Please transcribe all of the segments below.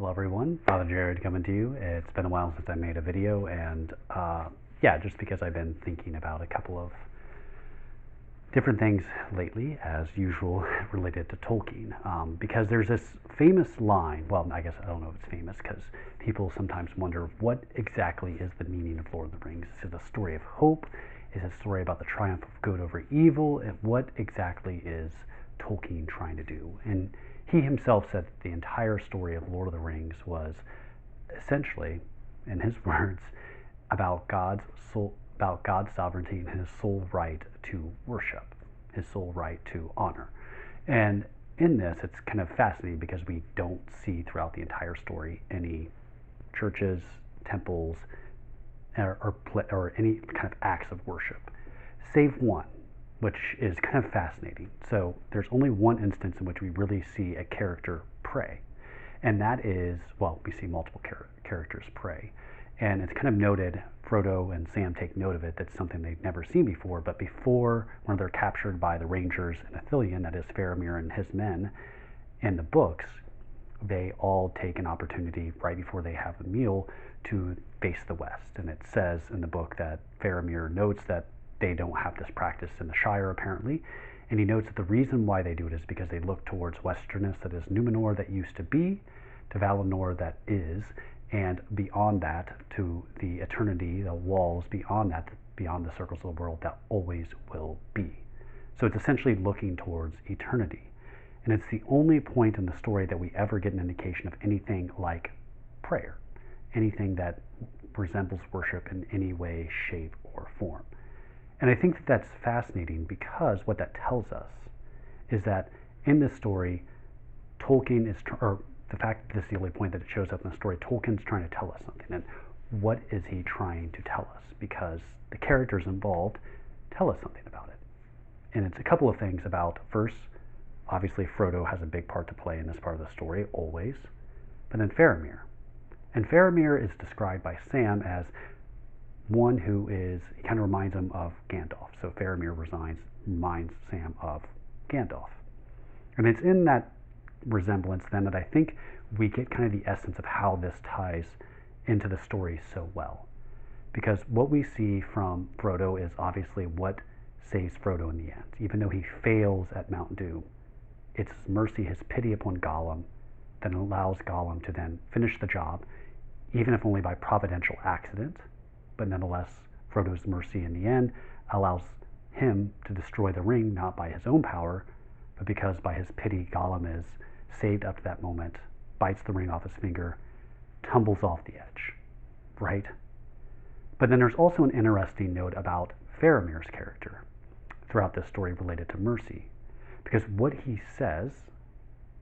Hello everyone, Father Jared coming to you. It's been a while since I made a video, and yeah, just because I've been thinking about a couple of different things lately, as usual, related to Tolkien. Because there's this famous line, well, I guess I don't know if it's famous, because people sometimes wonder what exactly is the meaning of Lord of the Rings. Is it a story of hope? Is it a story about the triumph of good over evil? And what exactly is Tolkien trying to do? And he himself said that the entire story of Lord of the Rings was essentially, in his words, about God's sovereignty and his sole right to worship, his sole right to honor. And in this, it's kind of fascinating because we don't see throughout the entire story any churches, temples, or any kind of acts of worship, save one, which is kind of fascinating. So there's only one instance in which we really see a character pray, and that is, well, we see multiple characters pray, and it's kind of noted, Frodo and Sam take note of it, that's something they've never seen before, but before, when they're captured by the Rangers in Ithilien, that is Faramir and his men, in the books, they all take an opportunity right before they have a meal to face the west. And it says in the book that Faramir notes that they don't have this practice in the Shire, apparently. And he notes that the reason why they do it is because they look towards Westerness, that is Numenor that used to be, to Valinor that is, and beyond that to the eternity, the walls beyond that, beyond the circles of the world that always will be. So it's essentially looking towards eternity. And it's the only point in the story that we ever get an indication of anything like prayer, anything that resembles worship in any way, shape, or form. And I think that that's fascinating because what that tells us is that in this story, Tolkien is, or the fact that this is the only point that it shows up in the story, Tolkien's trying to tell us something. And what is he trying to tell us? Because the characters involved tell us something about it. And it's a couple of things about, first, obviously Frodo has a big part to play in this part of the story, always. But then Faramir. And Faramir is described by Sam as one who is, he kind of reminds him of Gandalf. So Faramir reminds Sam of Gandalf. And it's in that resemblance then that I think we get kind of the essence of how this ties into the story so well. Because what we see from Frodo is obviously what saves Frodo in the end. Even though he fails at Mount Doom, it's his mercy, his pity upon Gollum that allows Gollum to then finish the job, even if only by providential accident. But nonetheless, Frodo's mercy in the end allows him to destroy the ring, not by his own power, but because by his pity, Gollum is saved up to that moment, bites the ring off his finger, tumbles off the edge, right? But then there's also an interesting note about Faramir's character throughout this story related to mercy. Because what he says,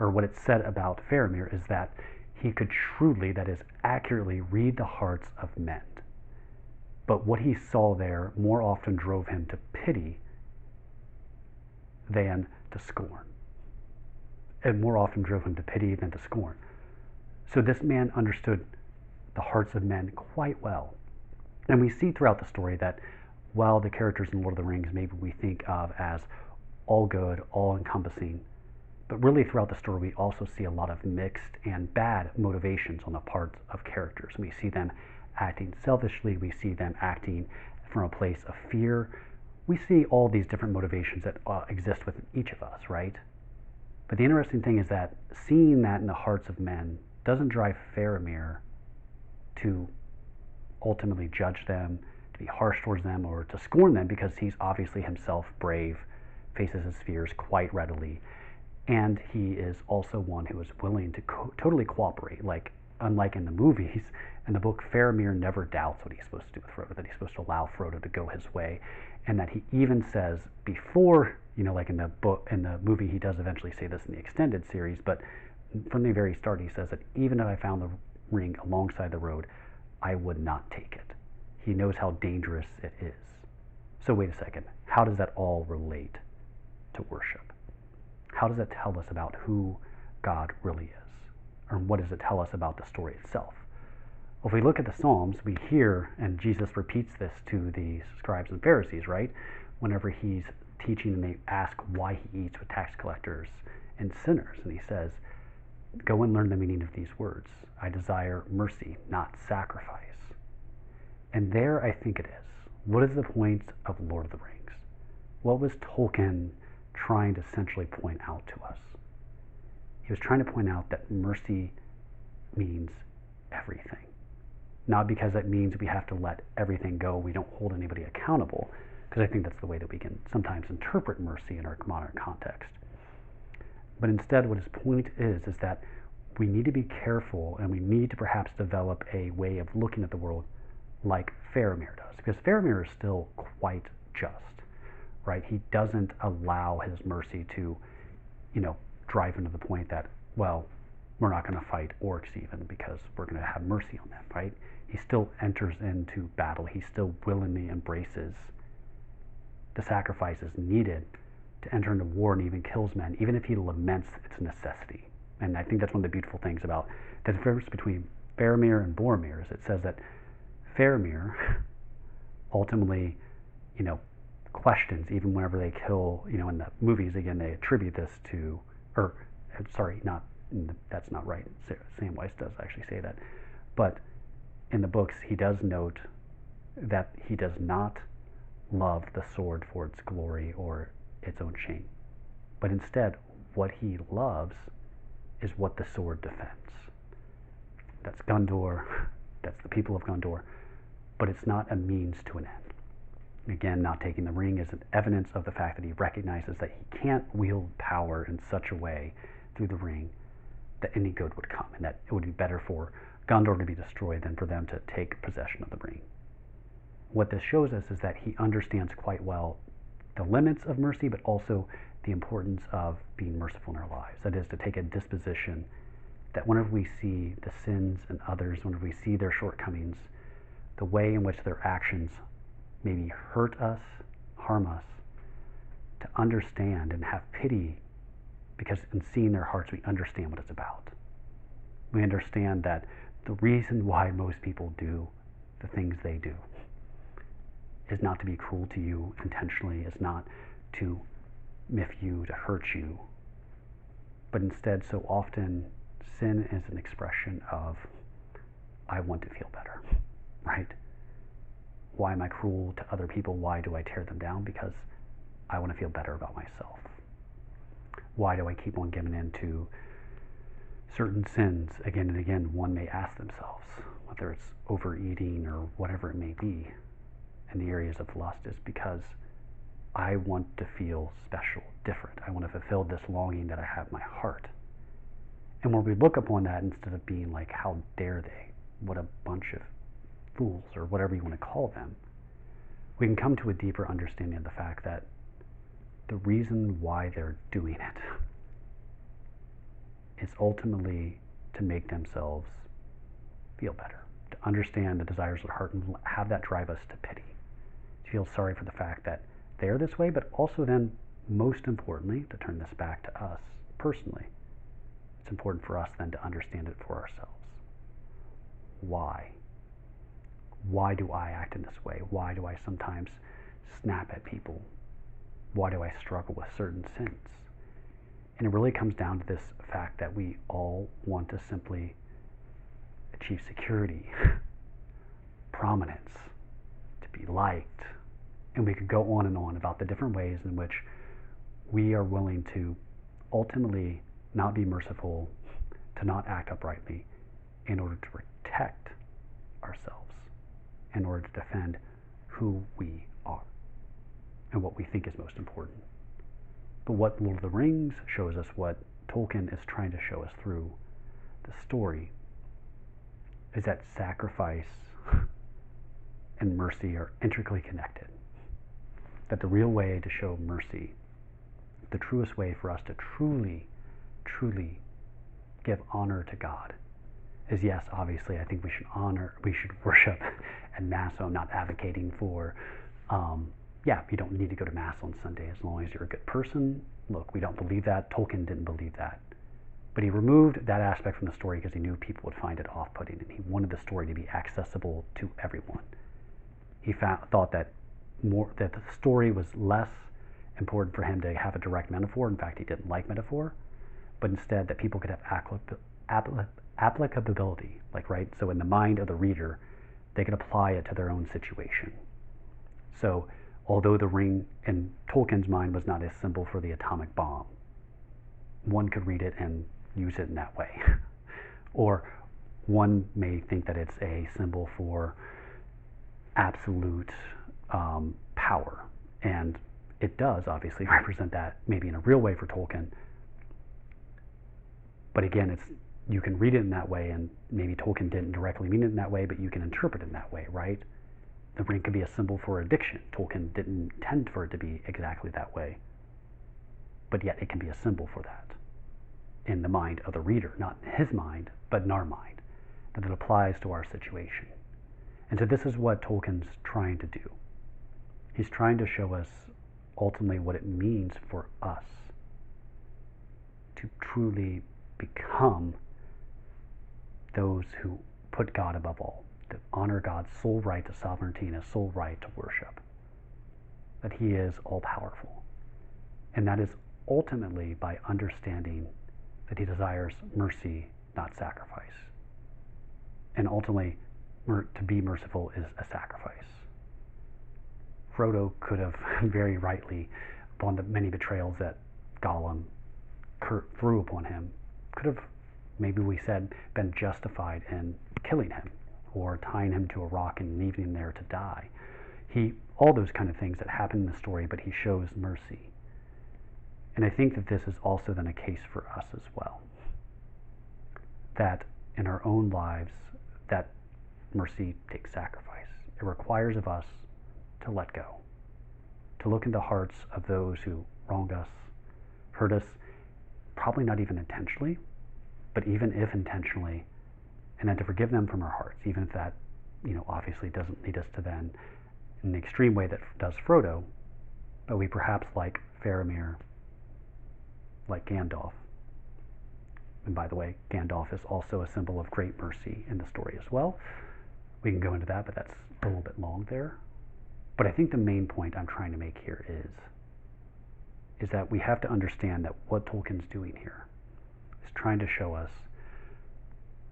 or what it's said about Faramir, is that he could truly, that is, accurately read the hearts of men. But what he saw there more often drove him to pity than to scorn. It more often drove him to pity than to scorn. So this man understood the hearts of men quite well. And we see throughout the story that while the characters in Lord of the Rings maybe we think of as all good, all encompassing, but really throughout the story we also see a lot of mixed and bad motivations on the part of characters. We see them acting selfishly, we see them acting from a place of fear. We see all these different motivations that exist within each of us, right? But the interesting thing is that seeing that in the hearts of men doesn't drive Faramir to ultimately judge them, to be harsh towards them, or to scorn them, because he's obviously himself brave, faces his fears quite readily, and he is also one who is willing to totally cooperate. Like, unlike in the movies, in the book, Faramir never doubts what he's supposed to do with Frodo, that he's supposed to allow Frodo to go his way, and that he even says before, you know, like in the book, in the movie, he does eventually say this in the extended series, but from the very start, he says that even if I found the ring alongside the road, I would not take it. He knows how dangerous it is. So wait a second, how does that all relate to worship? How does that tell us about who God really is? Or what does it tell us about the story itself? Well, if we look at the Psalms, we hear, and Jesus repeats this to the scribes and Pharisees, right? Whenever he's teaching and they ask why he eats with tax collectors and sinners. And he says, Go and learn the meaning of these words. I desire mercy, not sacrifice. And there I think it is. What is the point of Lord of the Rings? What was Tolkien trying to essentially point out to us? He was trying to point out that mercy means everything. Not because it means we have to let everything go, we don't hold anybody accountable, because I think that's the way that we can sometimes interpret mercy in our modern context. But instead, what his point is that we need to be careful, and we need to perhaps develop a way of looking at the world like Faramir does, because Faramir is still quite just, right? He doesn't allow his mercy to, drive him to the point that, well, we're not going to fight orcs even because we're going to have mercy on them, right? He still enters into battle. He still willingly embraces the sacrifices needed to enter into war and even kills men, even if he laments its necessity. And I think that's one of the beautiful things about the difference between Faramir and Boromir is it says that Faramir ultimately, questions even whenever they kill, in the movies, again, they attribute this to, or, sorry, not, that's not right. Samwise does actually say that. But in the books, he does note that he does not love the sword for its glory or its own shame. But instead, what he loves is what the sword defends. That's Gondor, that's the people of Gondor, but it's not a means to an end. Again, not taking the ring is an evidence of the fact that he recognizes that he can't wield power in such a way through the ring that any good would come, and that it would be better for Gondor to be destroyed than for them to take possession of the ring. What this shows us is that he understands quite well the limits of mercy, but also the importance of being merciful in our lives. That is, to take a disposition that whenever we see the sins in others, whenever we see their shortcomings, the way in which their actions maybe hurt us, harm us, to understand and have pity, because in seeing their hearts, we understand what it's about. We understand that the reason why most people do the things they do is not to be cruel to you intentionally, is not to miff you, to hurt you, but instead so often sin is an expression of, I want to feel better, right? Why am I cruel to other people? Why do I tear them down? Because I want to feel better about myself. Why do I keep on giving in to certain sins again and again? One may ask themselves, whether it's overeating or whatever it may be in the areas of lust, is because I want to feel special, different. I want to fulfill this longing that I have in my heart. And when we look upon that, instead of being like, how dare they? What a bunch of fools, or whatever you want to call them, we can come to a deeper understanding of the fact that the reason why they're doing it is ultimately to make themselves feel better, to understand the desires of the heart and have that drive us to pity, to feel sorry for the fact that they're this way, but also then, most importantly, to turn this back to us personally, it's important for us then to understand it for ourselves. Why? Why do I act in this way? Why do I sometimes snap at people? Why do I struggle with certain sins? And it really comes down to this fact that we all want to simply achieve security, prominence, to be liked. And we could go on and on about the different ways in which we are willing to ultimately not be merciful, to not act uprightly, in order to protect ourselves, in order to defend who we are and what we think is most important. But what Lord of the Rings shows us, what Tolkien is trying to show us through the story, is that sacrifice and mercy are intricately connected. That the real way to show mercy, the truest way for us to truly, truly give honor to God, is, yes, obviously, I think we should worship at Mass. So I'm not advocating for, you don't need to go to Mass on Sunday as long as you're a good person. Look, we don't believe that. Tolkien didn't believe that. But he removed that aspect from the story because he knew people would find it off-putting, and he wanted the story to be accessible to everyone. He thought that the story was less important for him to have a direct metaphor. In fact, he didn't like metaphor, but instead that people could have applicability, like, right? So in the mind of the reader, they could apply it to their own situation. So although the ring in Tolkien's mind was not a symbol for the atomic bomb, one could read it and use it in that way. Or one may think that it's a symbol for absolute power, and it does obviously represent that maybe in a real way for Tolkien. But again, you can read it in that way, and maybe Tolkien didn't directly mean it in that way, but you can interpret it in that way, right? The ring could be a symbol for addiction. Tolkien didn't intend for it to be exactly that way, but yet it can be a symbol for that in the mind of the reader, not in his mind, but in our mind, that it applies to our situation. And so this is what Tolkien's trying to do. He's trying to show us ultimately what it means for us to truly become those who put God above all, to honor God's sole right to sovereignty and his sole right to worship, that he is all-powerful. And that is ultimately by understanding that he desires mercy, not sacrifice. And ultimately, to be merciful is a sacrifice. Frodo could have very rightly, upon the many betrayals that Gollum threw upon him, could have, maybe we said, been justified in killing him or tying him to a rock and leaving him there to die. All those kind of things that happen in the story, but he shows mercy. And I think that this is also then a case for us as well. That in our own lives, that mercy takes sacrifice. It requires of us to let go, to look in the hearts of those who wronged us, hurt us, probably not even intentionally, but even if intentionally, and then to forgive them from our hearts, even if that, obviously doesn't lead us to then, in the extreme way that does Frodo, but we perhaps like Faramir, like Gandalf. And by the way, Gandalf is also a symbol of great mercy in the story as well. We can go into that, but that's a little bit long there. But I think the main point I'm trying to make here is that we have to understand that what Tolkien's doing here is trying to show us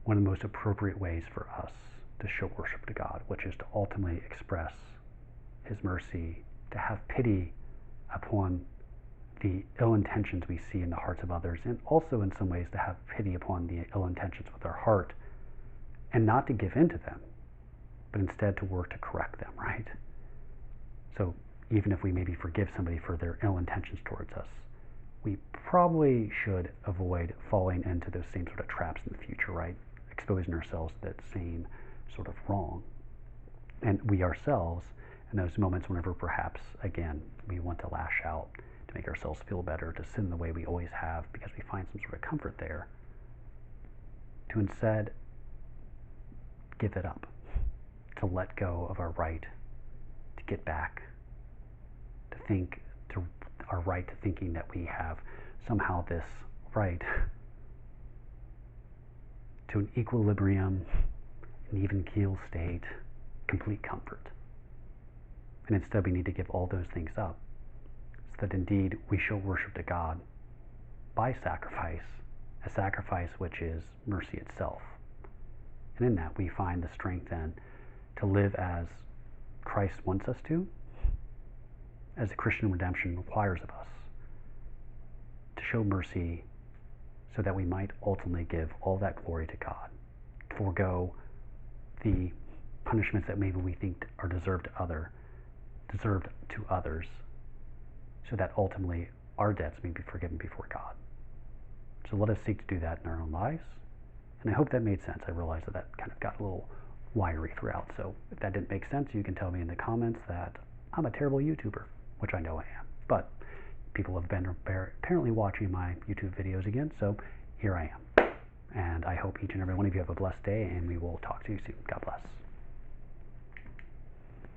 one of the most appropriate ways for us to show worship to God, which is to ultimately express his mercy, to have pity upon the ill intentions we see in the hearts of others, and also in some ways to have pity upon the ill intentions with our heart, and not to give in to them, but instead to work to correct them, right? So even if we maybe forgive somebody for their ill intentions towards us, we probably should avoid falling into those same sort of traps in the future, right? Exposing ourselves to that same sort of wrong. And we ourselves, in those moments whenever perhaps, again, we want to lash out, to make ourselves feel better, to sin the way we always have because we find some sort of comfort there, to instead give it up, to let go of our right to get back, to think, to our right to thinking that we have somehow this right to an equilibrium, an even keel state, complete comfort. And instead we need to give all those things up, so that indeed we show worship to God by sacrifice, a sacrifice which is mercy itself. And in that we find the strength then to live as Christ wants us to, as the Christian redemption requires of us, to show mercy so that we might ultimately give all that glory to God, forego the punishments that maybe we think are deserved to others, so that ultimately our debts may be forgiven before God. So let us seek to do that in our own lives. And I hope that made sense. I realize that kind of got a little wiry throughout. So if that didn't make sense, you can tell me in the comments that I'm a terrible YouTuber, which I know I am. But people have been apparently watching my YouTube videos again, so here I am. And I hope each and every one of you have a blessed day, and we will talk to you soon. God bless.